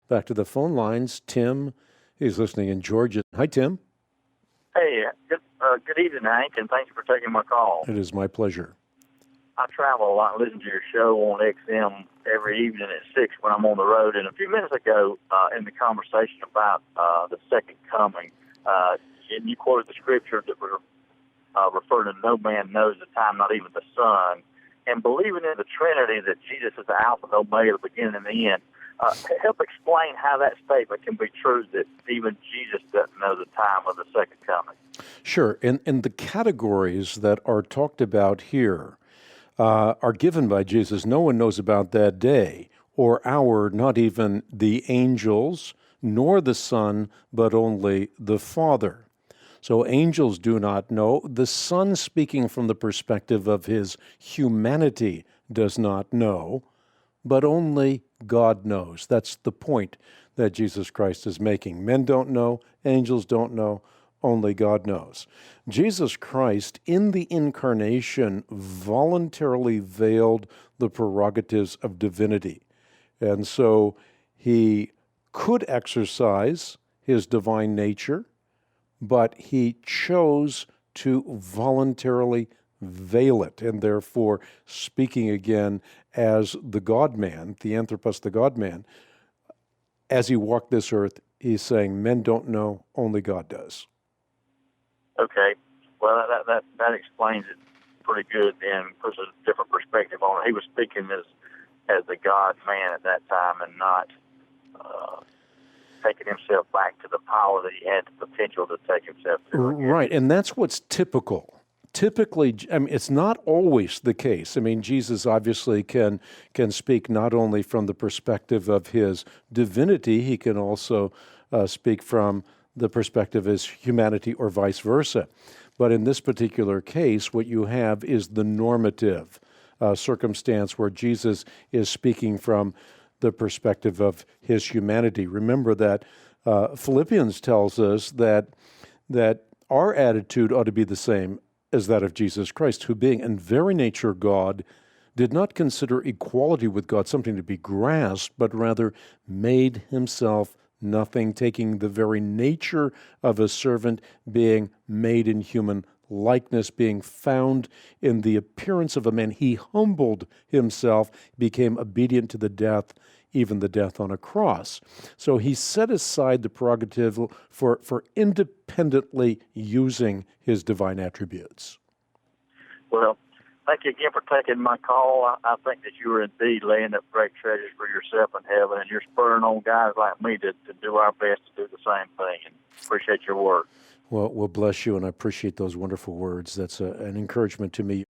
back to the phone lines. Tim is listening in Georgia. Hi, Tim. Hey, good evening, Hank, and thanks for taking my call. It is my pleasure. I travel a lot and listen to your show on XM every evening at 6 when I'm on the road. And a few minutes ago, in the conversation about the second coming, and you quoted the scripture that were referring to no man knows the time, not even the Son. And believing in the Trinity, that Jesus is the Alpha and Omega, the beginning and the end, help explain how that statement can be true, that even Jesus doesn't know the time of the second coming. Sure. And the categories that are talked about here are given by Jesus. No one knows about that day or hour, not even the angels, nor the Son, but only the Father. So angels do not know. The Son, speaking from the perspective of his humanity, does not know, but only God knows. That's the point that Jesus Christ is making. Men don't know, angels don't know, only God knows. Jesus Christ, in the incarnation, voluntarily veiled the prerogatives of divinity. And so he could exercise his divine nature, but he chose to voluntarily veil it, and therefore, speaking again as the God-man, the Anthropos, the God-man, as he walked this earth, he's saying, men don't know, only God does. Okay. Well, that explains it pretty good and puts a different perspective on it. He was speaking as the God-man at that time and not taking himself back to the power that he had the potential to take himself to. Right, and that's what's typical. Typically, I mean, it's not always the case. I mean, Jesus obviously can speak not only from the perspective of his divinity, he can also speak from the perspective of his humanity or vice versa. But in this particular case, what you have is the normative circumstance where Jesus is speaking from the perspective of his humanity. Remember that Philippians tells us that our attitude ought to be the same as that of Jesus Christ, who being in very nature God, did not consider equality with God something to be grasped, but rather made himself nothing, taking the very nature of a servant, being made in human likeness, being found in the appearance of a man. He humbled himself, became obedient to the death, even the death on a cross. So he set aside the prerogative for independently using his divine attributes. Well, thank you again for taking my call. I think that you are indeed laying up great treasures for yourself in heaven, and you're spurring on guys like me to do our best to do the same thing. And appreciate your work. Well, bless you, and I appreciate those wonderful words. That's an encouragement to me.